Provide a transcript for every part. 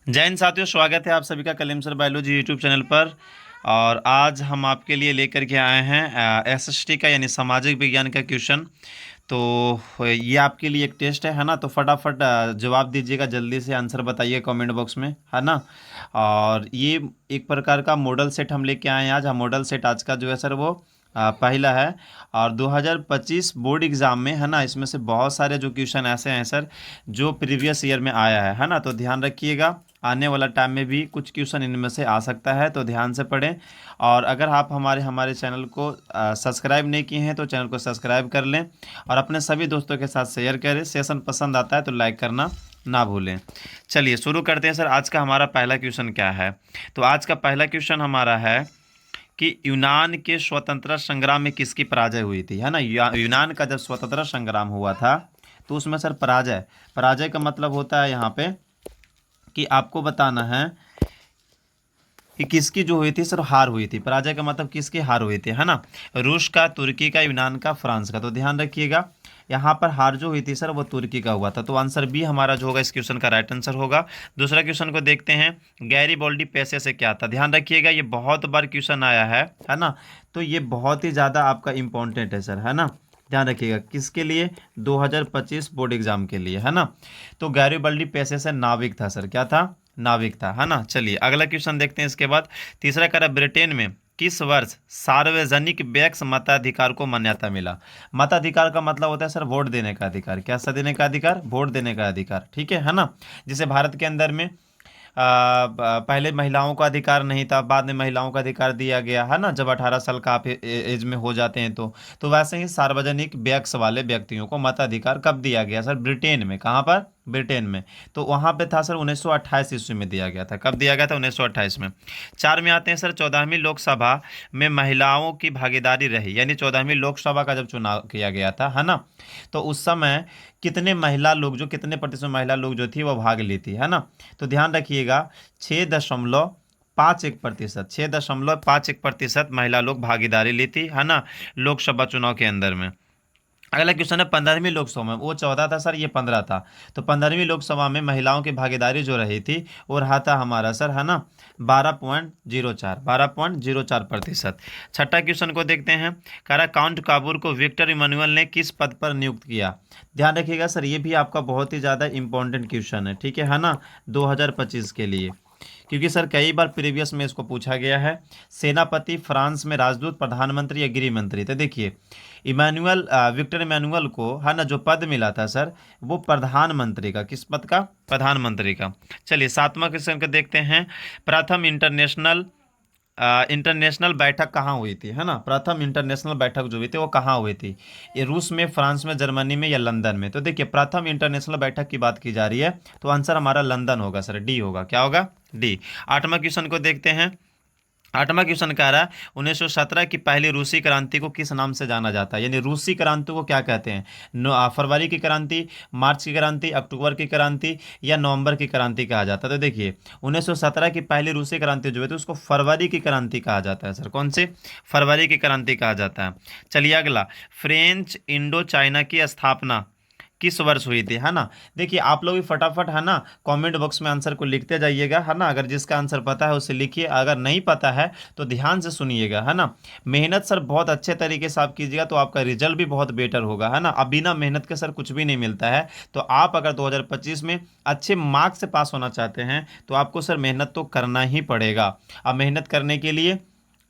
जय हिंद साथियों, स्वागत है आप सभी का Kaleem sir biology YouTube channel पर। और आज हम आपके लिए लेकर के आए हैं एसएसटी का यानी सामाजिक विज्ञान का क्वेश्चन। तो ये आपके लिए एक टेस्ट है ना। तो फटाफट जवाब दीजिएगा, जल्दी से आंसर बताइए कमेंट बॉक्स में, है ना। और ये एक प्रकार का मॉडल सेट हम लेके आए हैं आज। हम मॉडल सेट आज का जो है सर वो पहला है। और 2025 बोर्ड एग्ज़ाम में, है ना, इसमें से बहुत सारे जो क्वेश्चन ऐसे हैं सर जो प्रीवियस ईयर में आया है ना। तो ध्यान रखिएगा, आने वाला टाइम में भी कुछ क्वेश्चन इनमें से आ सकता है, तो ध्यान से पढ़ें। और अगर आप हमारे हमारे चैनल को सब्सक्राइब नहीं किए हैं तो चैनल को सब्सक्राइब कर लें और अपने सभी दोस्तों के साथ शेयर करें। सेशन पसंद आता है तो लाइक करना ना भूलें। चलिए शुरू करते हैं सर। आज का हमारा पहला क्वेश्चन क्या है? तो आज का पहला क्वेश्चन हमारा है कि यूनान के स्वतंत्रता संग्राम में किसकी पराजय हुई थी, है ना। यूनान का जब स्वतंत्रता संग्राम हुआ था तो उसमें सर पराजय पराजय का मतलब होता है यहाँ पे कि आपको बताना है कि किसकी जो हुई थी सर हार हुई थी। पराजय का मतलब किसकी हार हुई थी, है ना। रूस का, तुर्की का, यूनान का, फ्रांस का। तो ध्यान रखिएगा, यहाँ पर हार जो हुई थी सर वो तुर्की का हुआ था। तो आंसर बी हमारा जो होगा इस क्वेश्चन का राइट आंसर होगा। दूसरा क्वेश्चन को देखते हैं। गैरीबॉल्डी पैसे से क्या था? ध्यान रखिएगा, ये बहुत बार क्वेश्चन आया है ना। तो ये बहुत ही ज़्यादा आपका इम्पोर्टेंट है सर, है ना। ध्यान रखिएगा किसके लिए? 2025 बोर्ड एग्जाम के लिए, है ना। तो गैरीबॉल्डी पैसे से नाविक था सर, क्या था? नाविक था, है ना। चलिए अगला क्वेश्चन देखते हैं इसके बाद। तीसरा कह रहा है, ब्रिटेन में किस वर्ष सार्वजनिक व्यक्ति मताधिकार को मान्यता मिला? मताधिकार का मतलब होता है सर वोट देने का अधिकार। क्या सा देने का अधिकार? वोट देने का अधिकार, ठीक है ना। जैसे भारत के अंदर में पहले महिलाओं का अधिकार नहीं था, बाद में महिलाओं का अधिकार दिया गया, है ना, जब 18 साल का आप एज में हो जाते हैं तो वैसे ही सार्वजनिक व्यक्ति वाले व्यक्तियों को मताधिकार कब दिया गया सर? ब्रिटेन में। कहाँ पर? ब्रिटेन में। तो वहाँ पे था सर 1928 ईस्वी में दिया गया था। कब दिया गया था? 1928 में। चार में आते हैं सर, 14वीं लोकसभा में महिलाओं की भागीदारी रही, यानी 14वीं लोकसभा का जब चुनाव किया गया था, है ना। तो उस समय कितने महिला लोग, जो कितने प्रतिशत महिला लोग जो थी वो भाग ली थी, है ना। तो ध्यान रखिएगा, 6.51%, 6.51% महिला लोग भागीदारी ली थी, है ना, लोकसभा चुनाव के अंदर में। अगला क्वेश्चन है, 15वीं लोकसभा में, वो 14 था सर, ये 15 था। तो 15वीं लोकसभा में महिलाओं की भागीदारी जो रही थी वो रहा था हमारा सर, है ना, 12.04%। छठा क्वेश्चन को देखते हैं। कह काउंट काबूर को विक्टर इमानुअल ने किस पद पर नियुक्त किया? ध्यान रखिएगा सर, ये भी आपका बहुत ही ज़्यादा इंपॉर्टेंट क्वेश्चन है, ठीक है ना, 2025 के लिए। क्योंकि सर कई बार प्रीवियस में इसको पूछा गया है। सेनापति, फ्रांस में राजदूत, प्रधानमंत्री या गृह मंत्री? तो देखिए, विक्टर इमानुअल को, है ना, जो पद मिला था सर वो प्रधानमंत्री का। किस पद का? प्रधानमंत्री का। चलिए सातवां क्वेश्चन को देखते हैं। प्रथम इंटरनेशनल बैठक कहाँ हुई थी, है ना। प्रथम इंटरनेशनल बैठक जो हुई थी वो कहाँ हुई थी? ये रूस में, फ्रांस में, जर्मनी में या लंदन में? तो देखिए, प्रथम इंटरनेशनल बैठक की बात की जा रही है तो आंसर हमारा लंदन होगा सर, डी होगा। क्या होगा? डी। आठवां क्वेश्चन को देखते हैं। आठवां क्वेश्चन कह रहा है, 1917 की पहली रूसी क्रांति को किस नाम से जाना जाता है? यानी रूसी क्रांति को क्या कहते हैं? फरवरी की क्रांति, मार्च की क्रांति, अक्टूबर की क्रांति या नवंबर की क्रांति कहा जाता है? तो देखिए, 1917 की पहली रूसी क्रांति जो है तो उसको फरवरी की क्रांति कहा जाता है सर। कौन सी? फरवरी की क्रांति कहा जाता है। चलिए अगला, फ्रेंच इंडो चाइना की स्थापना किस वर्ष हुई थी, है ना। देखिए आप लोग भी फटाफट, है ना, कमेंट बॉक्स में आंसर को लिखते जाइएगा, है ना। अगर जिसका आंसर पता है उसे लिखिए, अगर नहीं पता है तो ध्यान से सुनिएगा, है ना। मेहनत सर बहुत अच्छे तरीके से आप कीजिएगा तो आपका रिजल्ट भी बहुत बेटर होगा, है ना। अब बिना मेहनत के सर कुछ भी नहीं मिलता है। तो आप अगर 2025 में अच्छे मार्क्स से पास होना चाहते हैं तो आपको सर मेहनत तो करना ही पड़ेगा। अब मेहनत करने के लिए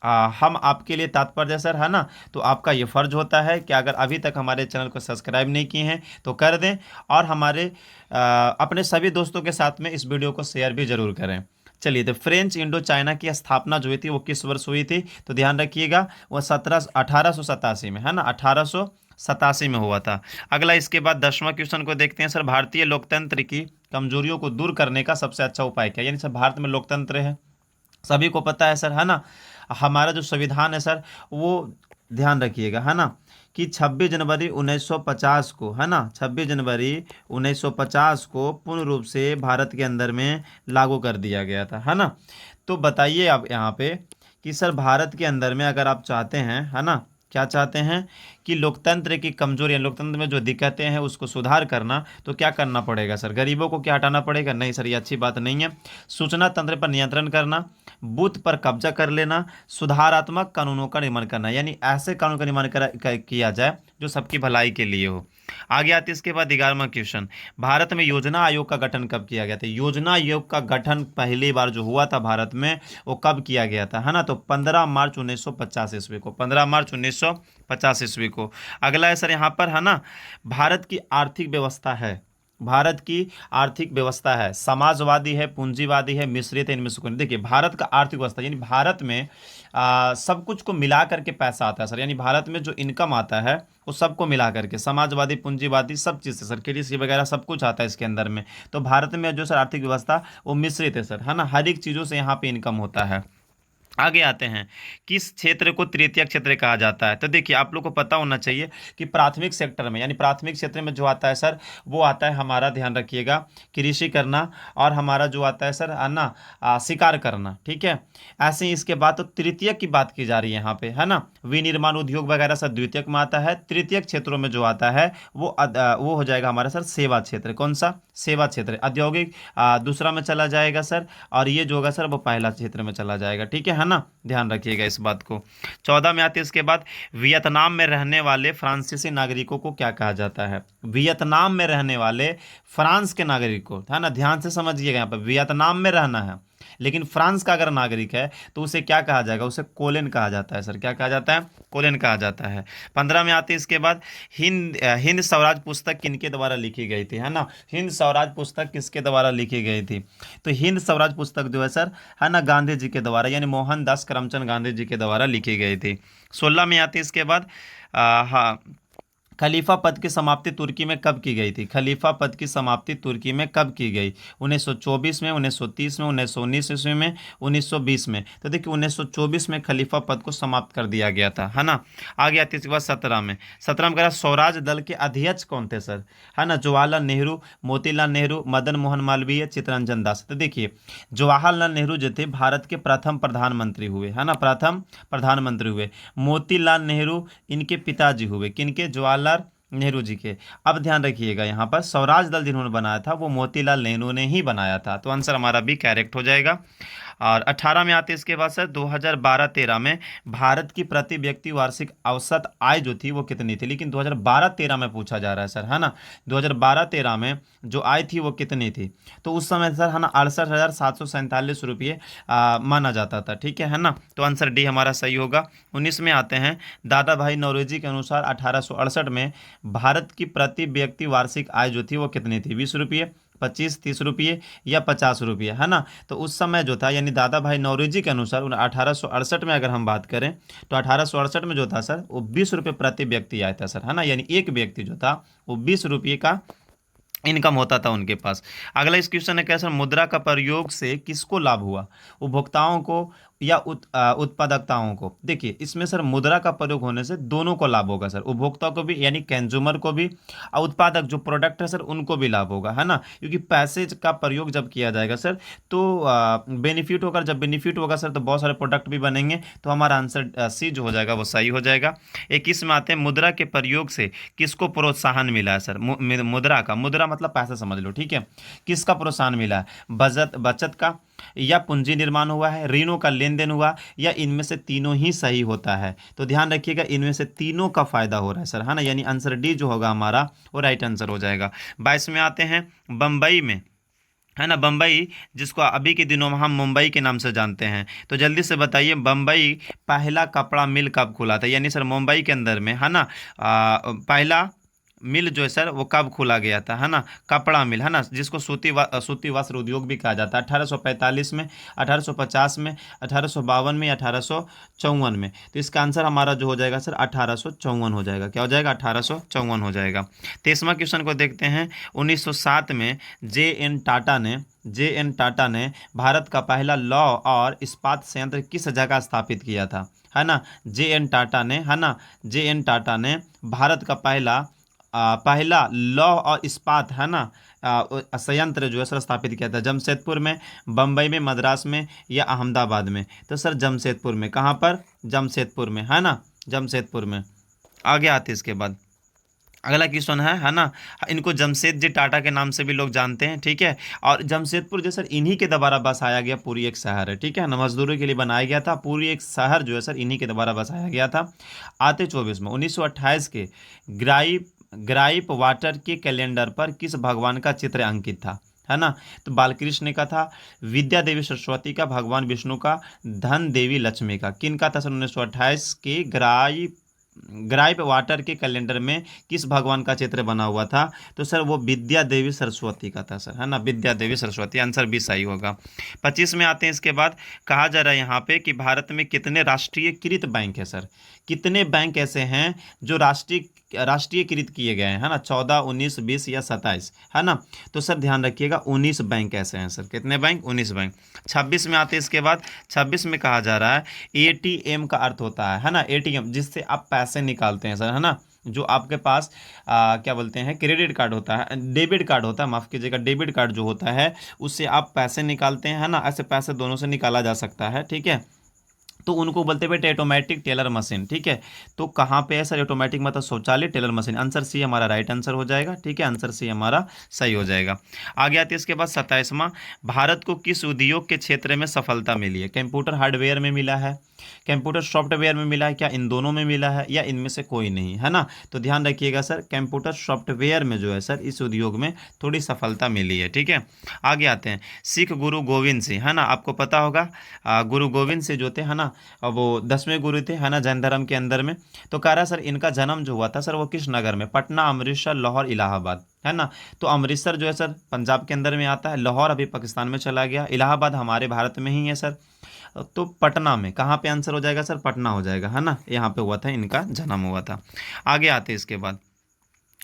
हम आपके लिए तात्पर्य सर, है ना। तो आपका ये फ़र्ज होता है कि अगर अभी तक हमारे चैनल को सब्सक्राइब नहीं किए हैं तो कर दें, और हमारे अपने सभी दोस्तों के साथ में इस वीडियो को शेयर भी ज़रूर करें। चलिए, तो फ्रेंच इंडो चाइना की स्थापना जो हुई थी वो किस वर्ष हुई थी? तो ध्यान रखिएगा, वो 1887 में, है ना, 1887 में हुआ था। अगला इसके बाद 10वां क्वेश्चन को देखते हैं सर। भारतीय लोकतंत्र की कमजोरियों को दूर करने का सबसे अच्छा उपाय क्या है? यानी सर भारत में लोकतंत्र है, सभी को पता है सर, है ना। हमारा जो संविधान है सर वो, ध्यान रखिएगा, है ना, कि 26 जनवरी 1950 को, है ना, 26 जनवरी 1950 को पूर्ण रूप से भारत के अंदर में लागू कर दिया गया था, है ना। तो बताइए आप यहाँ पे कि सर भारत के अंदर में अगर आप चाहते हैं, है ना, क्या चाहते हैं कि लोकतंत्र की कमजोरियां, लोकतंत्र में जो दिक्कतें हैं उसको सुधार करना, तो क्या करना पड़ेगा सर? गरीबों को क्या हटाना पड़ेगा? नहीं सर, ये अच्छी बात नहीं है। सूचना तंत्र पर नियंत्रण करना, बूथ पर कब्जा कर लेना, सुधारात्मक कानूनों का निर्माण करना, यानी ऐसे कानून का निर्माण किया जाए जो सबकी भलाई के लिए हो। आगे आते इसके बाद 11वां क्वेश्चन, भारत में योजना आयोग का गठन कब किया गया था? योजना आयोग का गठन पहली बार जो हुआ था भारत में, वो कब किया गया था, है ना? तो 15 मार्च 1950 ईस्वी को, 15 मार्च 1950 ईस्वी को। अगला है सर यहाँ पर, है ना, भारत की आर्थिक व्यवस्था है, भारत की आर्थिक व्यवस्था है समाजवादी है, पूंजीवादी है, मिश्रित है, इनमें से कोई नहीं। देखिए भारत का आर्थिक व्यवस्था यानी भारत में सब कुछ को मिला करके पैसा आता है सर, यानी भारत में जो इनकम आता है वो सबको मिला करके, समाजवादी, पूंजीवादी, सब चीज़ से सर, कृषि वगैरह सब कुछ आता है इसके अंदर में। तो भारत में जो सर आर्थिक व्यवस्था वो मिश्रित है सर, है ना, हर एक चीज़ों से यहाँ पे इनकम होता है। आगे आते हैं, किस क्षेत्र को तृतीय क्षेत्र कहा जाता है? तो देखिए आप लोग को पता होना चाहिए कि प्राथमिक सेक्टर में, यानी प्राथमिक क्षेत्र में जो आता है सर, वो आता है हमारा, ध्यान रखिएगा, कृषि करना, और हमारा जो आता है सर, ना शिकार करना, ठीक है। ऐसे ही इसके बाद तो तृतीय की बात की जा रही है यहाँ पे, है ना, विनिर्माण उद्योग वगैरह सर द्वितीयक में आता है। तृतीयक क्षेत्रों में जो आता है वो हो जाएगा हमारा सर सेवा क्षेत्र। कौन सा? सेवा क्षेत्र। औद्योगिक दूसरा में चला जाएगा सर, और ये जो होगा सर वो पहला क्षेत्र में चला जाएगा, ठीक है ना, ध्यान रखिएगा इस बात को। 14 में आते हैं इसके बाद, वियतनाम में रहने वाले फ्रांसीसी नागरिकों को क्या कहा जाता है? वियतनाम में रहने वाले फ्रांस के नागरिकों, है ना, ध्यान से समझिएगा, यहाँ पर वियतनाम में रहना है लेकिन फ्रांस का अगर नागरिक है तो उसे क्या कहा जाएगा? उसे कोलेन कहा जाता है सर। क्या कहा जाता है? कोलेन कहा जाता है। 15 में आते हैं इसके बाद, हिंद स्वराज पुस्तक किनके द्वारा लिखी गई थी, है ना, हिंद स्वराज पुस्तक किसके द्वारा लिखी गई थी? तो हिंद स्वराज पुस्तक जो है सर, है ना, गांधी जी के द्वारा, यानी मोहनदास करमचंद गांधी जी के द्वारा लिखी गई थी। 16 में आते हैं इसके बाद, हाँ, खलीफा पद की समाप्ति तुर्की में कब की गई थी? खलीफा पद की समाप्ति तुर्की में कब की गई? 1924 में, 1930 में, 1919 ईस्वी में, 1920 में? तो देखिए 1924 में खलीफा पद को समाप्त कर दिया गया था, है ना। आगे आती है 17 में, 17 में कह रहा स्वराज दल के अध्यक्ष कौन थे सर? है ना, जवाहरलाल नेहरू, मोतीलाल नेहरू, मदन मोहन मालवीय, चित्तरंजन दास। तो देखिए जवाहरलाल नेहरू जो थे भारत के प्रथम प्रधानमंत्री हुए, है ना, प्रथम प्रधानमंत्री हुए। मोतीलाल नेहरू इनके पिताजी हुए, किनके? जवाहरलाल नेहरू जी के। अब ध्यान रखिएगा यहाँ पर स्वराज दल जिन्होंने बनाया था वो मोतीलाल नेहरू ने ही बनाया था, तो आंसर हमारा भी करेक्ट हो जाएगा। और 18 में आते हैं इसके बाद सर, 2012-13 में भारत की प्रति व्यक्ति वार्षिक औसत आय जो थी वो कितनी थी? लेकिन 2012-13 में पूछा जा रहा है सर, है ना, 2012-13 में जो आय थी वो कितनी थी? तो उस समय सर, है ना, 68,747 रुपये माना जाता था, ठीक है ना। तो आंसर डी हमारा सही होगा। 19 में आते हैं, दादा भाई नौरोजी के अनुसार 1868 में भारत की प्रति व्यक्ति वार्षिक आय जो थी वो कितनी थी? 20 रुपये, 25, 30 रुपये या 50 रुपये, है ना। तो उस समय जो था, यानी दादा भाई नौरोजी के अनुसार 1868 में अगर हम बात करें तो 1868 में जो था सर वो 20 रुपये प्रति व्यक्ति आया था सर, है ना, यानी एक व्यक्ति जो था वो 20 रुपये का इनकम होता था उनके पास। अगला इस क्वेश्चन है, कैसे मुद्रा का प्रयोग से किसको लाभ हुआ? उपभोक्ताओं को या उत्पादकताओं को? देखिए इसमें सर मुद्रा का प्रयोग होने से दोनों को लाभ होगा सर, उपभोक्ता को भी यानी कंज्यूमर को भी, और उत्पादक जो प्रोडक्ट है सर उनको भी लाभ होगा, है ना, क्योंकि पैसे का प्रयोग जब किया जाएगा सर तो बेनिफिट होगा, जब बेनिफिट होगा सर तो बहुत सारे प्रोडक्ट भी बनेंगे, तो हमारा आंसर सी जो हो जाएगा वो सही हो जाएगा। 21 में आते हैं, मुद्रा के प्रयोग से किसको प्रोत्साहन मिला है सर? मुद्रा का, मुद्रा मतलब पैसा समझ लो, ठीक है, किसका प्रोत्साहन मिला है? बचत का, या पूंजी निर्माण हुआ है, ऋणों का लेन देन हुआ, या इनमें से तीनों ही सही होता है? तो ध्यान रखिएगा इनमें से तीनों का फायदा हो रहा है सर, है ना, यानी आंसर डी जो होगा हमारा वो राइट आंसर हो जाएगा। 22 में आते हैं, बम्बई में, है ना, बम्बई जिसको अभी के दिनों में हम मुंबई के नाम से जानते हैं, तो जल्दी से बताइए बम्बई पहला कपड़ा मिल कब खुला था? यानी सर मुंबई के अंदर में, है ना, पहला मिल जो है सर वो कब खोला गया था, है ना, कपड़ा मिल, है ना, जिसको सूती वस्त्र उद्योग भी कहा जाता है। 1845 में, 1850 में, 1852 में, 1854 में? तो इसका आंसर हमारा जो हो जाएगा सर 1854 हो जाएगा। क्या हो जाएगा? 1854 हो जाएगा। 23वां क्वेश्चन को देखते हैं, 1907 में जे एन टाटा ने भारत का पहला लौह और इस्पात संयंत्र किस जगह स्थापित किया था? है ना, जे एन टाटा ने, है ना, जे एन टाटा ने भारत का पहला लौह और इस्पात, है ना, संयंत्र जो है सर स्थापित किया था। जमशेदपुर में, बम्बई में, मद्रास में या अहमदाबाद में? तो सर जमशेदपुर में। कहाँ पर? जमशेदपुर में, है ना, जमशेदपुर में। आगे आते इसके बाद अगला क्वेश्चन है ना। इनको जमशेद जी टाटा के नाम से भी लोग जानते हैं, ठीक है। और जमशेदपुर जो सर इन्हीं के द्वारा बसाया गया पूरी एक शहर है, ठीक है ना, मजदूरों के लिए बनाया गया था, पूरी एक शहर जो है सर इन्हीं के द्वारा बसाया गया था। आते 24 में 1928 के ग्राइप ग्राइप वाटर के कैलेंडर पर किस भगवान का चित्र अंकित था, है ना। तो बालकृष्ण का था, विद्या देवी सरस्वती का, भगवान विष्णु का, धन देवी लक्ष्मी का, किन का था सर 1928 के ग्राइप वाटर के कैलेंडर में किस भगवान का चित्र बना हुआ था, तो सर वो विद्या देवी सरस्वती का था सर, है ना, विद्या देवी सरस्वती, आंसर भी सही होगा। 25 में आते हैं इसके बाद, कहा जा रहा है यहाँ पे कि भारत में कितने राष्ट्रीयकृत बैंक है सर, कितने बैंक ऐसे हैं जो राष्ट्रीयकृत किए गए हैं, है ना, 14, 19, 20 या 27, है ना। तो सर ध्यान रखिएगा 19 बैंक ऐसे हैं सर, कितने बैंक, 19 बैंक। 26 में आते हैं इसके बाद, 26 में कहा जा रहा है एटीएम का अर्थ होता है ना, एटीएम जिससे आप पैसे निकालते हैं सर, है ना, जो आपके पास क्या बोलते हैं, क्रेडिट कार्ड होता है, डेबिट कार्ड होता है, माफ़ कीजिएगा, डेबिट कार्ड जो होता है उससे आप पैसे निकालते हैं, है ना, ऐसे पैसे दोनों से निकाला जा सकता है, ठीक है। तो उनको बोलते बेटे ऑटोमेटिक टेलर मशीन, ठीक है। तो कहाँ पे है सर ऑटोमेटिक, मतलब शौचालय टेलर मशीन, आंसर सी हमारा राइट आंसर हो जाएगा, ठीक है, आंसर सी हमारा सही हो जाएगा। आगे आते हैं इसके बाद 27वां, भारत को किस उद्योग के क्षेत्र में सफलता मिली है, कंप्यूटर हार्डवेयर में मिला है, कंप्यूटर सॉफ्टवेयर में मिला है, क्या इन दोनों में मिला है, या इनमें से कोई नहीं, है ना। तो ध्यान रखिएगा सर कंप्यूटर सॉफ्टवेयर में जो है सर इस उद्योग में थोड़ी सफलता मिली है, ठीक है। आगे आते हैं, सिख गुरु गोविंद सिंह, है ना, आपको पता होगा गुरु गोविंद सिंह जो थे, है ना, वो 10वें गुरु थे, है ना, जैन धर्म के अंदर में। तो कह रहा है सर इनका जन्म जो हुआ था सर वो किस नगर में, पटना, अमृतसर, लाहौर, इलाहाबाद, है ना। तो अमृतसर जो है सर पंजाब के अंदर में आता है, लाहौर अभी पाकिस्तान में चला गया, इलाहाबाद हमारे भारत में ही है सर। तो पटना में, कहाँ पे आंसर हो जाएगा सर, पटना हो जाएगा, है ना, यहाँ पे हुआ था, इनका जन्म हुआ था। आगे आते हैं इसके बाद,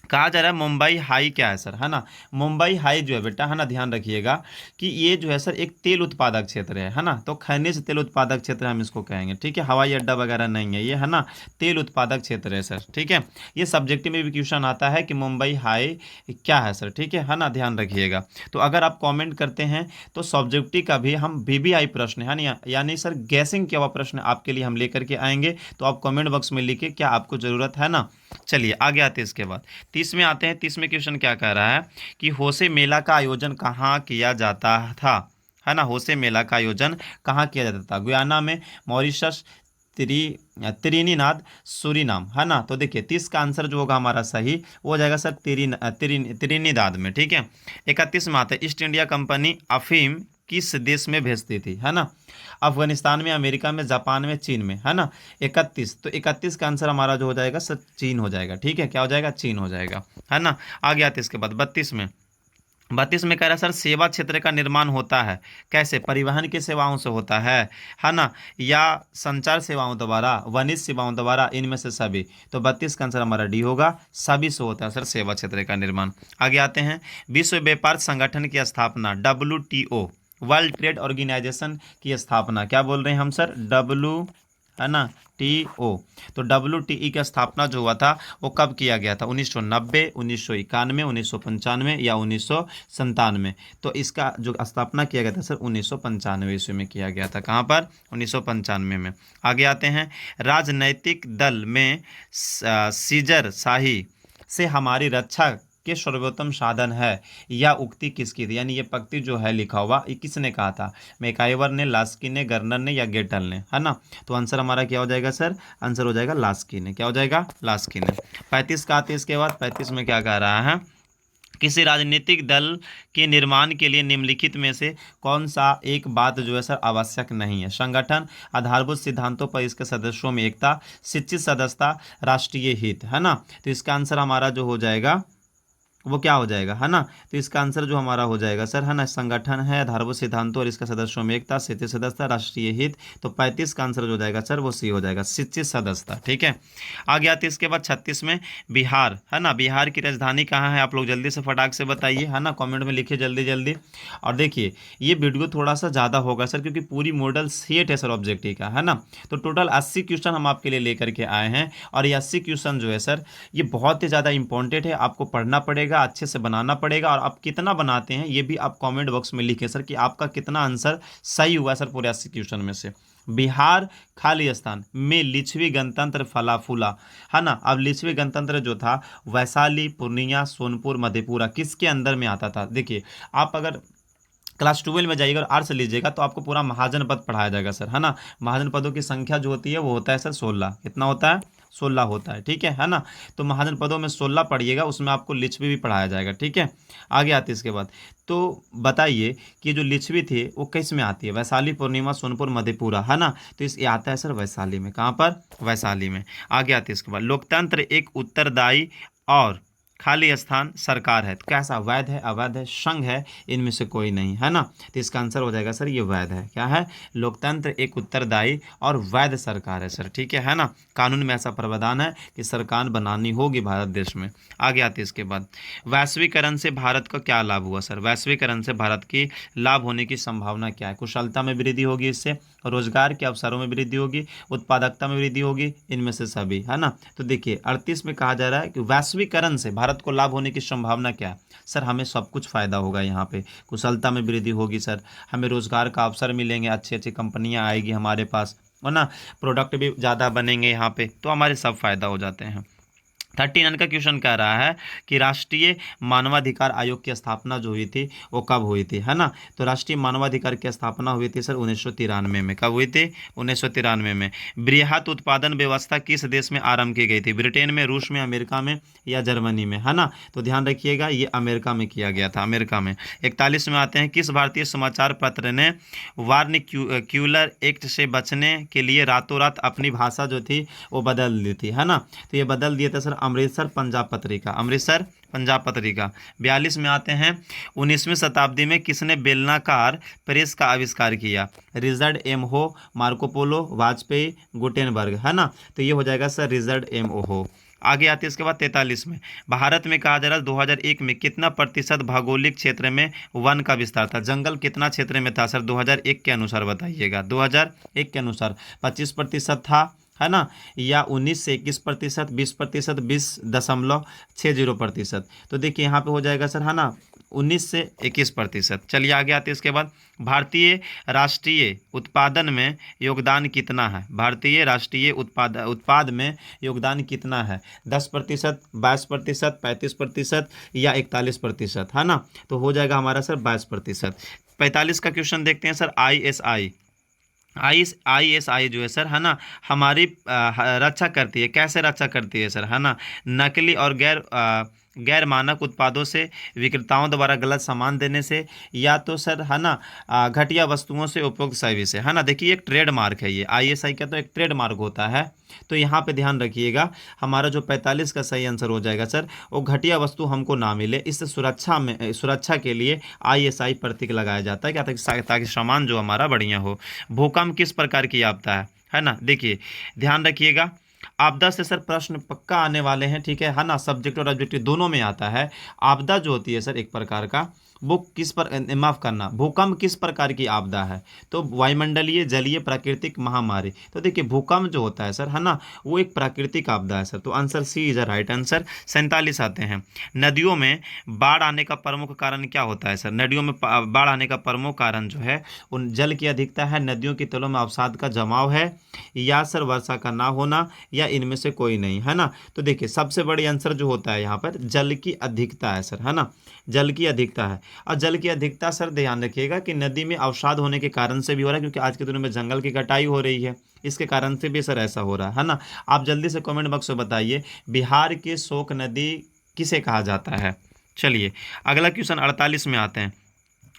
कहा जा रहा है मुंबई हाई क्या है सर, है ना। मुंबई हाई जो है बेटा, है ना, ध्यान रखिएगा कि ये जो है सर एक तेल उत्पादक क्षेत्र है ना, तो खनिज तेल उत्पादक क्षेत्र हम इसको कहेंगे, ठीक है, हवाई अड्डा वगैरह नहीं है ये, है ना, तेल उत्पादक क्षेत्र है सर, ठीक है। ये सब्जेक्टिव में भी क्वेश्चन आता है कि मुंबई हाई क्या है सर, ठीक है ना, ध्यान रखिएगा। तो अगर आप कॉमेंट करते हैं तो सब्जेक्टिव का भी हम वीवीआई प्रश्न है ना, यानी सर गैसिंग किया हुआ प्रश्न आपके लिए हम लेकर के आएंगे, तो आप कॉमेंट बॉक्स में लिखिए क्या आपको ज़रूरत है ना। चलिए आगे आते हैं इसके बाद, 30 में आते हैं। 30 में क्वेश्चन क्या कह रहा है कि होसे मेला का आयोजन कहाँ किया जाता था, है ना, होसे मेला का आयोजन कहाँ किया जाता था, गुयाना में, मॉरिशस, त्रिनिदाद, सूरीनाम, है ना। तो देखिए 30 का आंसर जो होगा हमारा सही वो हो जाएगा सर त्रिनिदाद में, ठीक है। 31 में आता है, ईस्ट इंडिया कंपनी अफीम किस देश में भेजती थी, है ना, अफगानिस्तान में, अमेरिका में, जापान में, चीन में, है ना। 31, तो 31 का आंसर हमारा जो हो जाएगा सर चीन हो जाएगा, ठीक है, क्या हो जाएगा, चीन हो जाएगा, है ना। आगे आते इसके बाद 32 में कह रहा है सर सेवा क्षेत्र का निर्माण होता है कैसे, परिवहन की सेवाओं से होता है ना, या संचार सेवाओं द्वारा, वाणिज्य सेवाओं द्वारा, इनमें से सभी। तो 32 का आंसर हमारा डी होगा, सभी से होता है सर सेवा क्षेत्र का निर्माण। आगे आते हैं, विश्व व्यापार संगठन की स्थापना, WTO, वर्ल्ड ट्रेड ऑर्गेनाइजेशन की स्थापना, क्या बोल रहे हैं हम सर, है ना, TO। तो WTE की स्थापना जो हुआ था वो कब किया गया था, 1990, 1991, 1995 या 1997। तो इसका जो स्थापना किया गया था सर 1995 ईस्वी में किया गया था, कहाँ पर, 1995 में। आगे आते हैं, राजनैतिक दल में सीजर शाही से हमारी रक्षा के सर्वोत्तम साधन है, यह उक्ति किसकी थी, यानी ये पंक्ति जो है लिखा हुआ ये किसने कहा था, मैकाइवर ने, लास्की ने, गर्नर ने, या गेटल ने, है ना। तो आंसर हमारा क्या हो जाएगा सर, आंसर हो जाएगा लास्की ने, क्या हो जाएगा, लास्की ने। 35 का आते इसके बाद, 35 में क्या कह रहा है, किसी राजनीतिक दल के निर्माण के लिए निम्नलिखित में से कौन सा एक बात जो है सर आवश्यक नहीं है, संगठन, आधारभूत सिद्धांतों पर इसके सदस्यों में एकता, शिक्षित सदस्यता, राष्ट्रीय हित, है ना। तो इसका आंसर हमारा जो हो जाएगा वो क्या हो जाएगा, है ना। तो इसका आंसर जो हमारा हो जाएगा सर, है ना, संगठन है, आधारभूत सिद्धांतों और इसका सदस्यों में एकता, शिक्षित सदस्यता, राष्ट्रीय हित। तो 35 का आंसर जो हो जाएगा सर वो सी हो जाएगा, शिक्षित सदस्यता, ठीक है। आगे आते इसके बाद 36 में बिहार, है ना, बिहार की राजधानी कहाँ है, आप लोग जल्दी से फटाक से बताइए, है ना, कॉमेंट में लिखिए जल्दी जल्दी। और देखिए ये वीडियो थोड़ा सा ज़्यादा होगा सर क्योंकि पूरी मॉडल सेट है सर ऑब्जेक्टिव का, है ना। तो टोटल 80 क्वेश्चन हम आपके लिए लेकर के आए हैं और ये 80 क्वेश्चन जो है सर ये बहुत ही ज़्यादा इंपॉर्टेंट है, आपको पढ़ना पड़ेगा। पड़ेगा, अच्छे से बनाना पड़ेगा, और आप कितना बनाते हैं ये भी आप कमेंट बॉक्स में लिखें सर कि आपका कितना आंसर सही हुआ सर पूरे 80 क्वेश्चन में से। बिहार खाली स्थान में लिच्छवी गणतंत्र फला फूला, है ना। अब लिच्छवी गणतंत्र जो था वैशाली, पूर्णिया, सोनपुर, मधेपुरा किसके अंदर में आता था? देखिए आप अगर क्लास 12 में जाइएगा और आर्ट्स लीजिएगा तो आपको पूरा महाजन पद पढ़ाया जाएगा सर, है ना। महाजन पदों की संख्या जो होती है वो होता है सर 16। कितना होता है? 16 होता है, ठीक है ना। तो महाजन पदों में 16 पढ़िएगा, उसमें आपको लिच्छवी भी पढ़ाया जाएगा, ठीक है। आगे आती है इसके बाद। तो बताइए कि जो लिच्छवी थी वो किस में आती है? वैशाली, पूर्णिमा, सोनपुर, मधेपुरा, है ना। तो इस ये आता है सर वैशाली में। कहाँ पर? वैशाली में। आगे आती है इसके बाद। लोकतंत्र एक उत्तरदायी और खाली स्थान सरकार है, तो कैसा? वैध है, अवैध है, संघ है, इनमें से कोई नहीं, है ना। तो इसका आंसर हो जाएगा सर ये वैध है। क्या है? लोकतंत्र एक उत्तरदायी और वैध सरकार है सर, ठीक है ना। कानून में ऐसा प्रावधान है कि सरकार बनानी होगी भारत देश में। आगे आते हैं इसके बाद। वैश्वीकरण से भारत को क्या लाभ हुआ सर? वैश्वीकरण से भारत की लाभ होने की संभावना क्या है? कुशलता में वृद्धि होगी, इससे रोजगार के अवसरों में वृद्धि होगी, उत्पादकता में वृद्धि होगी, इनमें से सभी, है ना। तो देखिए 38 में कहा जा रहा है कि वैश्वीकरण से भारत को लाभ होने की संभावना क्या है? सर हमें सब कुछ फायदा होगा यहाँ पे। कुशलता में वृद्धि होगी सर, हमें रोजगार का अवसर मिलेंगे, अच्छी अच्छी कंपनियां आएगी हमारे पास, है ना। प्रोडक्ट भी ज़्यादा बनेंगे यहाँ पे, तो हमारे सब फायदा हो जाते हैं। 39 का क्वेश्चन कह रहा है कि राष्ट्रीय मानवाधिकार आयोग की स्थापना जो हुई थी वो कब हुई थी, है ना। तो राष्ट्रीय मानवाधिकार की स्थापना हुई थी सर 1993 में। कब हुई थी? 1993 में। बृहत उत्पादन व्यवस्था किस देश में आरंभ की गई थी? ब्रिटेन में, रूस में, अमेरिका में या जर्मनी में, है ना। तो ध्यान रखिएगा ये अमेरिका में किया गया था, अमेरिका में। 41 में आते हैं। किस भारतीय समाचार पत्र ने वार्निक्यूलर एक्ट से बचने के लिए रातों रात अपनी भाषा जो थी वो बदल दी थी, है ना। तो ये बदल दिए थे सर अमृतसर पंजाब पत्रिका, अमृतसर पंजाब पत्रिका। 42 में आते हैं। 19वीं शताब्दी में किसने बेलनाकार प्रेस का आविष्कार किया? रिचर्ड एम हो, मार्को पोलो, वाजपेयी, गुटेनबर्ग, है ना। तो ये हो जाएगा सर रिचर्ड एम ओ हो। आगे आते हैं इसके बाद 43 में। भारत में कहा जा रहा है 2001 में कितना प्रतिशत भौगोलिक क्षेत्र में वन का विस्तार था? जंगल कितना क्षेत्र में था सर 2001 के अनुसार? बताइएगा 2001 के अनुसार 25% था, है ना, या 19 से 21%, 20%, 20.60%। तो देखिए यहाँ पे हो जाएगा सर, है ना, 19 से 21%। चलिए आगे आते हैं इसके बाद। भारतीय राष्ट्रीय उत्पादन में योगदान कितना है? भारतीय राष्ट्रीय उत्पाद में योगदान कितना है? 10%, 22%, 35% या 41%, है ना। तो हो जाएगा हमारा सर 22%। 45 का क्वेश्चन देखते हैं सर। ISI जो है सर, है ना, हमारी रक्षा करती है। कैसे रक्षा करती है सर, है ना? नकली और गैर मानक उत्पादों से, विक्रेताओं द्वारा गलत सामान देने से, या तो सर, है ना, घटिया वस्तुओं से, उपयुक्त सेवा से, है ना। देखिए एक ट्रेडमार्क है ये, ISI का तो एक ट्रेडमार्क होता है। तो यहाँ पे ध्यान रखिएगा हमारा जो 45 का सही आंसर हो जाएगा सर, वो घटिया वस्तु हमको ना मिले, इस सुरक्षा के लिए ISI प्रतीक लगाया जाता है, क्या ताकि सामान जो हमारा बढ़िया हो। भूकंप किस प्रकार की आपदा है ना। देखिए ध्यान रखिएगा, आपदा से सर प्रश्न पक्का आने वाले हैं, ठीक है ना। सब्जेक्ट और ऑब्जेक्टिव दोनों में आता है। आपदा जो होती है सर एक प्रकार का, वो किस पर, माफ करना, भूकंप किस प्रकार की आपदा है? तो वायुमंडलीय, जलीय, प्राकृतिक, महामारी। तो देखिए भूकंप जो होता है सर, है ना, वो एक प्राकृतिक आपदा है सर। तो answer C is a right answer. 47 आते हैं। नदियों में बाढ़ आने का प्रमुख कारण क्या होता है सर? नदियों में बाढ़ आने का प्रमुख कारण जो है उन जल की अधिकता है, नदियों की तलों में अवसाद का जमाव है, या सर वर्षा का ना होना, या इनमें से कोई नहीं, है ना। तो देखिए सबसे बड़ी आंसर जो होता है यहाँ पर जल की अधिकता है सर, है ना, जल की अधिकता है। और जल की अधिकता सर ध्यान रखिएगा कि नदी में अवसाद होने के कारण से भी हो रहा है, क्योंकि आज के दिनों में जंगल की कटाई हो रही है, इसके कारण से भी सर ऐसा हो रहा है ना। आप जल्दी से कमेंट बॉक्स में बताइए बिहार की शोक नदी किसे कहा जाता है। चलिए अगला क्वेश्चन 48 में आते हैं।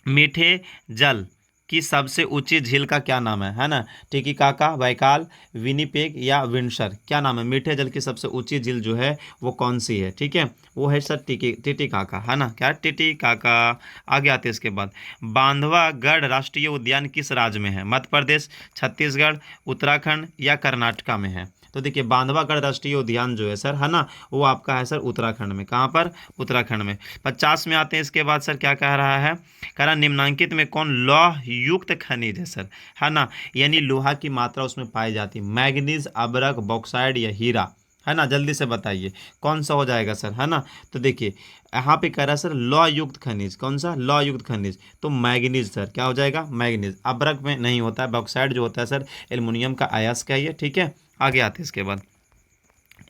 मीठे जल की सबसे ऊंची झील का क्या नाम है ना। टिटिकाका, बैकाल, विनिपेग या विंडसर, क्या नाम है? मीठे जल की सबसे ऊंची झील जो है वो कौन सी है? ठीक है, वो है सर टिटिकाका, है ना, क्या टिटिकाका। आगे आते हैं इसके बाद। बांधवागढ़ राष्ट्रीय उद्यान किस राज्य में है? मध्य प्रदेश, छत्तीसगढ़, उत्तराखंड या कर्नाटका में है? तो देखिए बांधवागढ़ राष्ट्रीय उद्यान जो है सर, है ना, वो आपका है सर उत्तराखंड में। कहाँ पर? उत्तराखंड में। 50 में आते हैं इसके बाद सर, क्या कह रहा है? कह रहा निम्नांकित में कौन लौह युक्त खनिज है सर, है ना, यानी लोहा की मात्रा उसमें पाई जाती है। मैग्नीज, अबरक, बॉक्साइड या हीरा, है ना, जल्दी से बताइए कौन सा हो जाएगा सर, है ना। तो देखिए यहाँ पे कह रहा है सर लौह युक्त खनिज, कौन सा, लौह युक्त खनिज, तो मैग्नीज सर, क्या हो जाएगा, मैग्नीज। अब्रक में नहीं होता है, बॉक्साइड जो होता है सर एल्युमिनियम का अयस्क है ये, ठीक है। आगे आते हैं इसके बाद,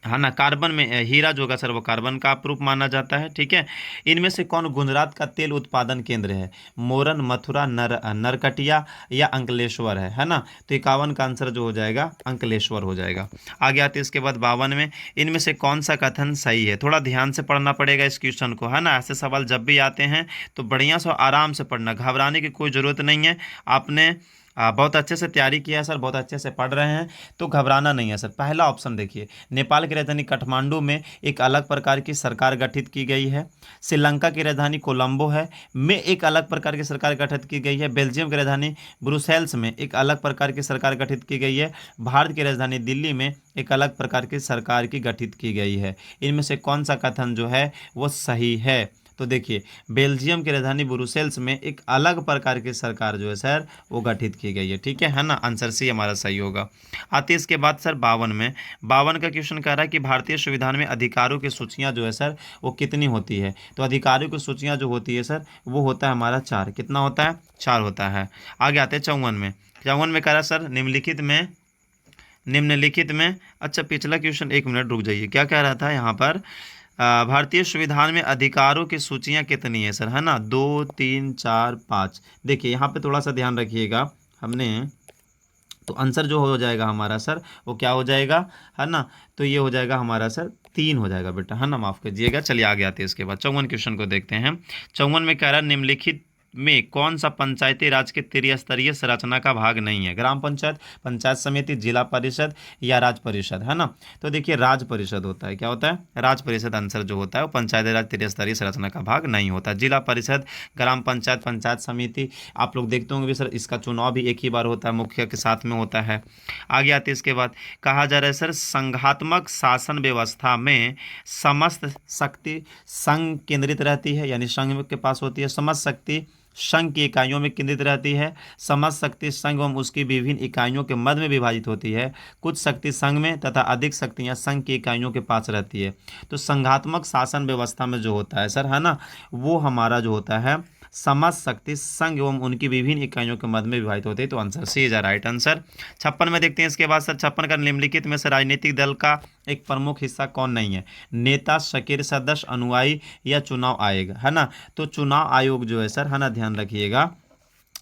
है ना, कार्बन में हीरा जो होगा सर वो कार्बन का अपरूप माना जाता है, ठीक है। इनमें से कौन गुजरात का तेल उत्पादन केंद्र है, मोरन, मथुरा, नरकटिया या अंकलेश्वर है ना। तो 51 का आंसर जो हो जाएगा अंकलेश्वर हो जाएगा। आगे आते हैं इसके बाद 52 में, इनमें से कौन सा कथन सही है, थोड़ा ध्यान से पढ़ना पड़ेगा इस क्वेश्चन को, है ना। ऐसे सवाल जब भी आते हैं तो बढ़िया से आराम से पढ़ना, घबराने की कोई ज़रूरत नहीं है। आपने बहुत अच्छे से तैयारी किया है सर, बहुत अच्छे से पढ़ रहे हैं, तो घबराना नहीं है सर। पहला ऑप्शन देखिए, नेपाल की राजधानी काठमांडू में एक अलग प्रकार की सरकार गठित की गई है। श्रीलंका की राजधानी कोलंबो है में एक अलग प्रकार की सरकार गठित की गई है। बेल्जियम की राजधानी ब्रुसेल्स में एक अलग प्रकार की सरकार गठित की गई है। भारत की राजधानी दिल्ली में एक अलग प्रकार की सरकार की गठित की गई है। इनमें से कौन सा कथन जो है वो सही है। तो देखिए बेल्जियम की राजधानी ब्रुसेल्स में एक अलग प्रकार की सरकार जो है सर वो गठित की गई है, ठीक है ना। आंसर सी हमारा सही होगा। आते इसके बाद सर 52 में, 52 का क्वेश्चन कह रहा है कि भारतीय संविधान में अधिकारों की सूचियां जो है सर वो कितनी होती है। तो अधिकारों की सूचियां जो होती है सर वो होता है हमारा 4, कितना होता है, 4 होता है। आगे आते हैं 54 में, 54 में कह रहा है सर निम्नलिखित में, अच्छा पिछला क्वेश्चन, एक मिनट रुक जाइए, क्या कह रहा था यहाँ पर, भारतीय संविधान में अधिकारों की सूचियां कितनी है सर, है ना, 2, 3, 4, 5। देखिए यहाँ पे थोड़ा सा ध्यान रखिएगा हमने, तो आंसर जो हो जाएगा हमारा सर वो क्या हो जाएगा, है ना। तो ये हो जाएगा हमारा सर 3 हो जाएगा बेटा, है ना, माफ़ कीजिएगा। चलिए आगे आते हैं इसके बाद 54 क्वेश्चन को देखते हैं। 54 में कह रहा है निम्नलिखित में कौन सा पंचायती राज के त्रिस्तरीय संरचना का भाग नहीं है, ग्राम पंचायत, पंचायत समिति, जिला परिषद या राज परिषद, है ना। तो देखिए राज परिषद होता है, क्या होता है, राज परिषद आंसर जो होता है वो पंचायती राज त्रिस्तरीय संरचना का भाग नहीं होता। जिला परिषद, ग्राम पंचायत, पंचायत समिति, आप लोग देखते होंगे भी सर इसका चुनाव भी एक ही बार होता है, मुखिया के साथ में होता है। आगे आते इसके बाद कहा जा रहा है सर संघात्मक शासन व्यवस्था में समस्त शक्ति संघ केंद्रित रहती है, यानी संघ के पास होती है। समस्त शक्ति संघ की इकाइयों में केंद्रित रहती है। समस्त शक्ति संघ एवं उसकी विभिन्न इकाइयों के मध्य में विभाजित होती है। कुछ शक्ति संघ में तथा अधिक शक्तियां संघ की इकाइयों के पास रहती है। तो संघात्मक शासन व्यवस्था में जो होता है सर, है ना, वो हमारा जो होता है समस्त शक्ति संघ एवं उनकी विभिन्न इकाइयों के मध्य में विभाजित होते हैं। तो answer C is right answer. 56 में देखते हैं इसके बाद सर, 56 का निम्नलिखित में से राजनीतिक दल का एक प्रमुख हिस्सा कौन नहीं है, नेता, शकीर सदस्य, अनुयायी या चुनाव आयोग, है ना। तो चुनाव आयोग जो है सर, है ना, ध्यान रखिएगा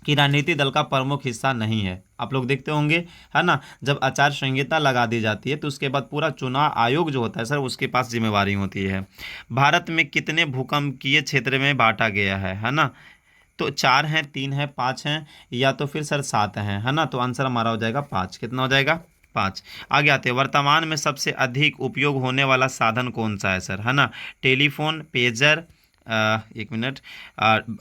कि राजनीतिक दल का प्रमुख हिस्सा नहीं है। आप लोग देखते होंगे, है ना, जब आचार संहिता लगा दी जाती है तो उसके बाद पूरा चुनाव आयोग जो होता है सर उसके पास जिम्मेवारी होती है। भारत में कितने भूकंपीय क्षेत्र में बांटा गया है ना। तो 4 हैं, 3 हैं, 5 हैं या तो फिर सर 7 हैं, है ना। तो आंसर हमारा हो जाएगा 5, कितना हो जाएगा, 5। आगे आते हैं, वर्तमान में सबसे अधिक उपयोग होने वाला साधन कौन सा है सर, है ना। टेलीफोन, पेजर, एक मिनट,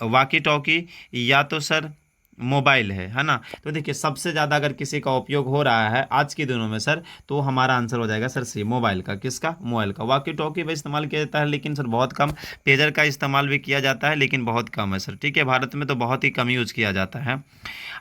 वॉकी टॉकी या तो सर मोबाइल है ना। तो देखिए सबसे ज़्यादा अगर किसी का उपयोग हो रहा है आज के दिनों में सर तो हमारा आंसर हो जाएगा सर सी, मोबाइल का। किसका, मोबाइल का। वॉकी टॉकी भी इस्तेमाल किया जाता है लेकिन सर बहुत कम। पेजर का इस्तेमाल भी किया जाता है लेकिन बहुत कम है सर, ठीक है। भारत में तो बहुत ही कम यूज किया जाता है।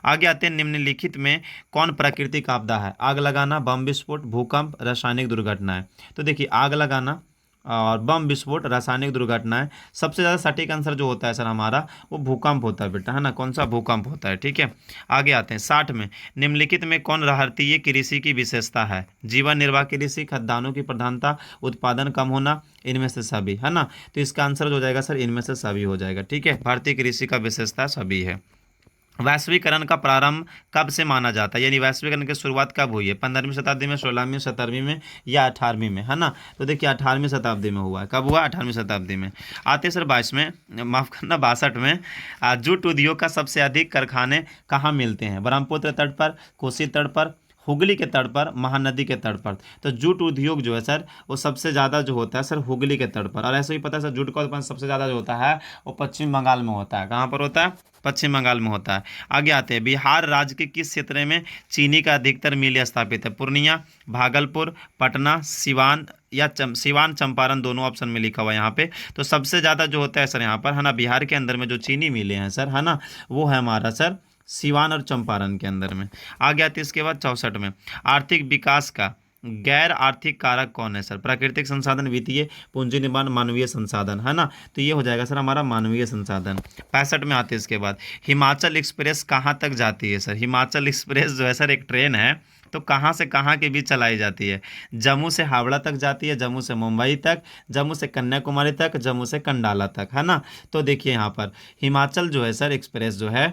आगे आते हैं, निम्नलिखित में कौन प्राकृतिक आपदा है, आग लगाना, बम विस्फोट, भूकंप, रासायनिक दुर्घटनाएं। तो देखिए आग लगाना और बम विस्फोट, रासायनिक दुर्घटनाएं, सबसे ज़्यादा सटीक आंसर जो होता है सर हमारा वो भूकंप होता है बेटा, है ना। कौन सा, भूकंप होता है, ठीक है। आगे आते हैं 60 में, निम्नलिखित में कौन राहतीय कृषि की विशेषता है, जीवन निर्वाह कृषि, खाद्यान्नों की प्रधानता, उत्पादन कम होना, इनमें से सभी, है ना। तो इसका आंसर हो जाएगा सर इनमें से सभी हो जाएगा, ठीक है। भारतीय कृषि का विशेषता सभी है। वैश्वीकरण का प्रारंभ कब से माना जाता है, यानी वैश्वीकरण की शुरुआत कब हुई है, 15वीं शताब्दी में, 16वीं, 17वीं में या 18वीं में, है ना। तो देखिए 18वीं शताब्दी में हुआ है। कब हुआ, 18वीं शताब्दी में। आते सर 22 में, माफ़ करना 62 में, जूट उद्योग का सबसे अधिक कारखाने कहाँ मिलते हैं, ब्रह्मपुत्र तट पर, कोसी तट पर, हुगली के तट पर, महानदी के तट पर। तो जूट उद्योग जो है सर वो सबसे ज़्यादा जो होता है सर हुगली के तट पर। और ऐसे ही पता है सर जूट का उत्पादन सबसे ज़्यादा जो होता है वो पश्चिम बंगाल में होता है। कहाँ पर होता है, पश्चिम बंगाल में होता है। आगे आते हैं, बिहार राज्य के किस क्षेत्र में चीनी का अधिकतर मिल स्थापित है, पूर्णिया, भागलपुर, पटना, सिवान या सिवान, चंपारण, दोनों ऑप्शन में लिखा हुआ है यहाँ पे। तो सबसे ज़्यादा जो होता है सर यहाँ पर, है ना, बिहार के अंदर में जो चीनी मिले हैं सर, है ना, वो है हमारा सर सिवान और चंपारण के अंदर में। आ गया था इसके बाद 64 में, आर्थिक विकास का गैर आर्थिक कारक कौन है सर? प्राकृतिक संसाधन, वित्तीय, पूंजी निर्माण, मानवीय संसाधन, है ना। तो ये हो जाएगा सर हमारा मानवीय संसाधन। 65 में आते हैं इसके बाद, हिमाचल एक्सप्रेस कहाँ तक जाती है सर? हिमाचल एक्सप्रेस जो है सर एक ट्रेन है, तो कहाँ से कहाँ के बीच चलाई जाती है? जम्मू से हावड़ा तक जाती है, जम्मू से मुंबई तक, जम्मू से कन्याकुमारी तक, जम्मू से कंडाला तक, है ना। तो देखिए यहाँ पर हिमाचल जो है सर एक्सप्रेस जो है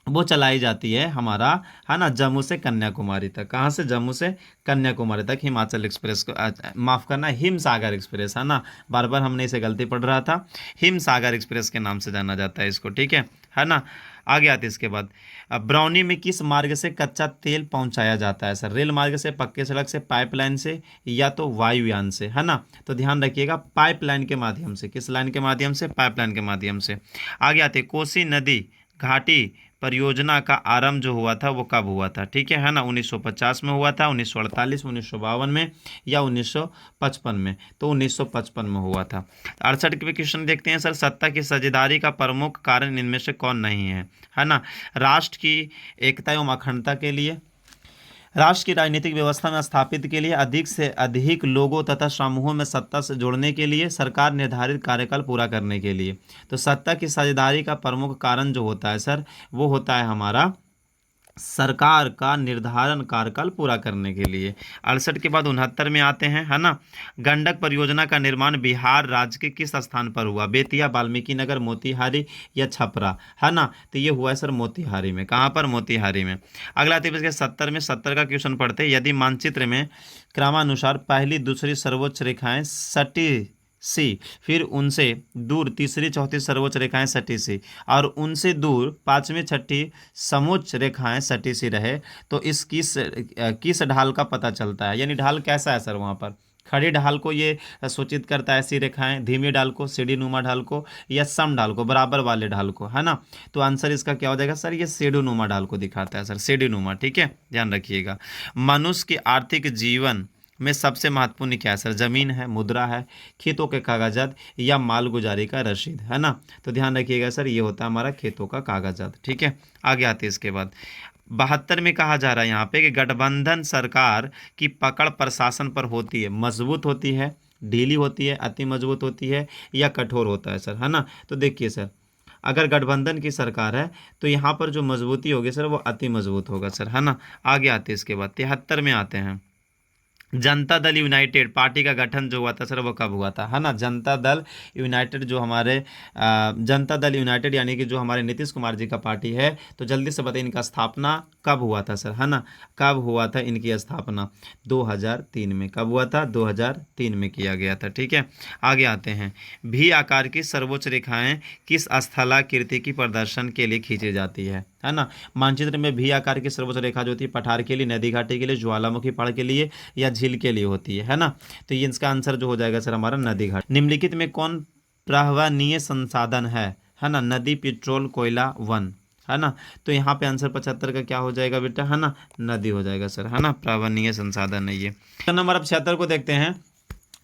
वो चलाई जाती है हमारा, है ना, जम्मू से कन्याकुमारी तक। कहाँ से? जम्मू से कन्याकुमारी तक हिमाचल एक्सप्रेस को माफ़ करना, हिम सागर एक्सप्रेस, है ना। बार बार हमने इसे गलती पढ़ रहा था। हिम सागर एक्सप्रेस के नाम से जाना जाता है इसको, ठीक है ना। आगे आते हैं इसके बाद, अब बरौनी में किस मार्ग से कच्चा तेल पहुंचाया जाता है सर? रेल मार्ग से, पक्के सड़क से, पाइपलाइन से, या तो वायुयान से, है ना। तो ध्यान रखिएगा, पाइपलाइन के माध्यम से। किस लाइन के माध्यम से? पाइपलाइन के माध्यम से। आगे आते हैं, कोसी नदी घाटी परियोजना का आरंभ जो हुआ था वो कब हुआ था? ठीक है ना। 1950 में हुआ था, 1948 में, 1952 में, या 1955 में? तो 1955 में हुआ था। 68 के क्वेश्चन देखते हैं सर, सत्ता की साझेदारी का प्रमुख कारण इनमें से कौन नहीं है ना। राष्ट्र की एकता एवं अखंडता के लिए, राष्ट्र की राजनीतिक व्यवस्था में स्थापित के लिए, अधिक से अधिक लोगों तथा समूहों में सत्ता से जोड़ने के लिए, सरकार निर्धारित कार्यकाल पूरा करने के लिए। तो सत्ता की साझेदारी का प्रमुख कारण जो होता है सर वो होता है हमारा सरकार का निर्धारण कार्यकाल पूरा करने के लिए। 68 के बाद 69 में आते हैं, है ना। गंडक परियोजना का निर्माण बिहार राज्य के किस स्थान पर हुआ? बेतिया, वाल्मीकि नगर, मोतिहारी, या छपरा, है ना। तो ये हुआ है सर मोतिहारी में। कहाँ पर? मोतिहारी में। अगला आते हैं 70 में, 70 का क्वेश्चन पढ़ते हैं, यदि मानचित्र में क्रमानुसार पहली दूसरी सर्वोच्च रेखाएं सटी सी, फिर उनसे दूर तीसरी चौथी सर्वोच्च रेखाएं सटी सी, और उनसे दूर पांचवी छठी समोच्च रेखाएं सटी सी रहे, तो इस किस ढाल का पता चलता है? यानी ढाल कैसा है सर वहाँ पर? खड़ी ढाल को ये सूचित करता है ऐसी रेखाएं, धीमी ढाल को, सीढ़ी नुमा ढाल को, या सम ढाल को, बराबर वाले ढाल को, है ना। तो आंसर इसका क्या हो जाएगा सर? ये सीढ़ी नुमा ढाल को दिखाता है सर, सीढ़ी नुमा, ठीक है, ध्यान रखिएगा। मनुष्य के आर्थिक जीवन में सबसे महत्वपूर्ण क्या है सर? जमीन है, मुद्रा है, खेतों के कागजात, या मालगुजारी का रसीद, है ना। तो ध्यान रखिएगा सर ये होता है हमारा खेतों का कागजात, ठीक है। आगे आते हैं इसके बाद, 72 में कहा जा रहा है यहाँ पे कि गठबंधन सरकार की पकड़ प्रशासन पर होती है, मजबूत होती है, ढीली होती है, अति मजबूत होती है, या कठोर होता है सर, है ना। तो देखिए सर, अगर गठबंधन की सरकार है तो यहाँ पर जो मजबूती होगी सर वो अति मजबूत होगा सर, है ना। आगे आते हैं इसके बाद, 73 में आते हैं, जनता दल यूनाइटेड पार्टी का गठन जो हुआ था सर वो कब हुआ था? है ना। जनता दल यूनाइटेड जो हमारे जनता दल यूनाइटेड यानी कि जो हमारे नीतीश कुमार जी का पार्टी है, तो जल्दी से बताइए इनका स्थापना कब हुआ था सर, है ना। कब हुआ था इनकी स्थापना? 2003 में। कब हुआ था? 2003 में किया गया था, ठीक है। आगे आते हैं, भी आकार की सर्वोच्च रेखाएं किस स्थलाकृति की प्रदर्शन के लिए खींची जाती है ना। मानचित्र में भी आकार की सर्वोच्च रेखा जो होती है पठार के लिए, नदी घाटी के लिए, ज्वालामुखी पहाड़ के लिए, या झील के लिए होती है ना। तो ये इसका आंसर जो हो जाएगा सर हमारा नदी घाट। निम्नलिखित में कौन पर्यावरणीय संसाधन है ना। नदी, पेट्रोल, कोयला, वन, है ना। तो यहाँ पे आंसर 75 का क्या हो जाएगा बेटा? है ना, नदी हो जाएगा सर, है ना, पर्यावरणीय संसाधन है ये। नंबर अब 76 को देखते हैं,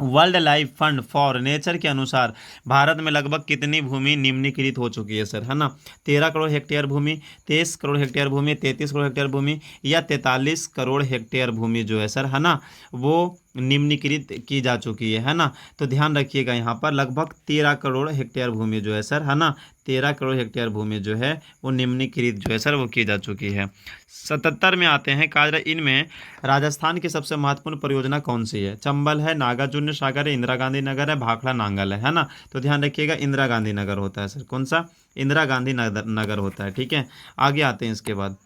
world life fund for nature के अनुसार भारत में लगभग कितनी भूमि निम्नीकृत हो चुकी है सर, है ना। 13 करोड़ हेक्टेयर भूमि, 23 करोड़ हेक्टेयर भूमि, 33 करोड़ हेक्टेयर भूमि, या 43 करोड़ हेक्टेयर भूमि जो है सर, है ना, वो निम्नीकृत की जा चुकी है ना। तो ध्यान रखिएगा यहाँ पर लगभग 13 करोड़ हेक्टेयर भूमि जो है सर, है ना, 13 करोड़ हेक्टेयर भूमि जो है वो निम्नीकृत जो है सर वो की जा चुकी है। 77 में आते हैं, काजरा इनमें राजस्थान की सबसे महत्वपूर्ण परियोजना कौन सी है? चंबल है, नागार्जुन सागर है, इंदिरा गांधी नगर है, भाखड़ा नांगल है ना। तो ध्यान रखिएगा इंदिरा गांधी नगर होता है सर। कौन सा? इंदिरा गांधी नगर होता है, ठीक है। आगे आते हैं इसके बाद,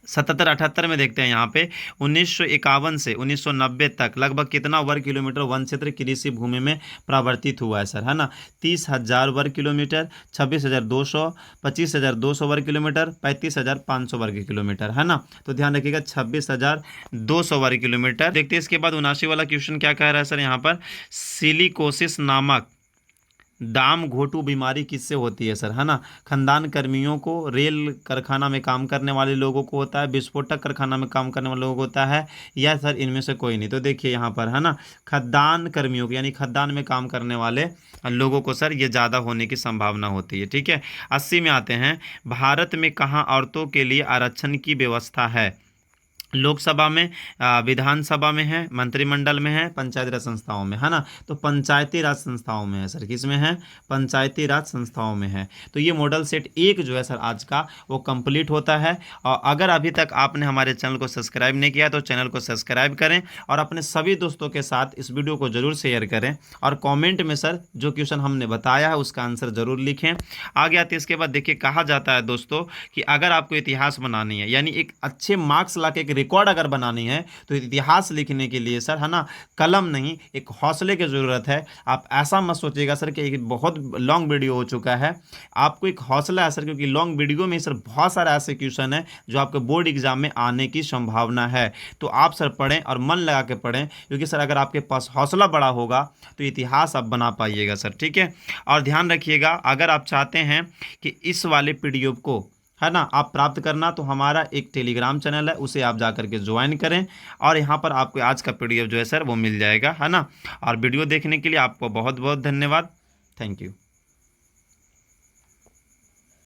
77-78 में देखते हैं यहाँ पे 1951 से 1990 तक लगभग कितना वर्ग किलोमीटर वन क्षेत्र कृषि भूमि में परिवर्तित हुआ है सर, है ना। 30,000 वर्ग किलोमीटर, 26,200, 25,200 वर्ग किलोमीटर, 35,500 वर्ग किलोमीटर, है ना। तो ध्यान रखिएगा 26,200 वर्ग किलोमीटर। देखते हैं इसके बाद 79 वाला क्वेश्चन क्या कह रहा है सर यहाँ पर, सिलिकोसिस नामक दाम घोटू बीमारी किससे होती है सर, है ना। खानदान कर्मियों को, रेल कारखाना में काम करने वाले लोगों को होता है, विस्फोटक कारखाना में काम करने वाले लोगों को होता है, या सर इनमें से कोई नहीं? तो देखिए यहाँ पर, है ना, खाद्यान्न कर्मियों को यानी खाद्यान्न में काम करने वाले लोगों को सर ये ज़्यादा होने की संभावना होती है, ठीक है। 80 में आते हैं, भारत में कहाँ औरतों के लिए आरक्षण की व्यवस्था है? लोकसभा में, विधानसभा में है, मंत्रिमंडल में है, पंचायती राज संस्थाओं में, है ना। तो पंचायती राज संस्थाओं में है सर, किस में है, पंचायती राज संस्थाओं में है। तो ये मॉडल सेट 1 जो है सर आज का वो कंप्लीट होता है। और अगर अभी तक आपने हमारे चैनल को सब्सक्राइब नहीं किया तो चैनल को सब्सक्राइब करें और अपने सभी दोस्तों के साथ इस वीडियो को जरूर शेयर करें और कॉमेंट में सर जो क्वेश्चन हमने बताया है उसका आंसर जरूर लिखें। आगे आते इसके बाद देखिए, कहा जाता है दोस्तों कि अगर आपको इतिहास बनानी है, यानी एक अच्छे मार्क्स ला के एक रिकॉर्ड अगर बनानी है, तो इतिहास लिखने के लिए सर, है ना, कलम नहीं, एक हौसले की ज़रूरत है। आप ऐसा मत सोचिएगा सर कि एक बहुत लॉन्ग वीडियो हो चुका है, आपको एक हौसला है सर, क्योंकि लॉन्ग वीडियो में सर बहुत सारे ऐसे क्वेश्चन है जो आपके बोर्ड एग्जाम में आने की संभावना है। तो आप सर पढ़ें और मन लगा के पढ़ें, क्योंकि सर अगर आपके पास हौसला बड़ा होगा तो इतिहास आप बना पाइएगा सर, ठीक है। और ध्यान रखिएगा, अगर आप चाहते हैं कि इस वाले पीडीएफ को, है ना, आप प्राप्त करना, तो हमारा एक टेलीग्राम चैनल है, उसे आप जा करके ज्वाइन करें और यहाँ पर आपको आज का पीडीएफ जो है सर वो मिल जाएगा, है ना। और वीडियो देखने के लिए आपको बहुत बहुत धन्यवाद। Thank you.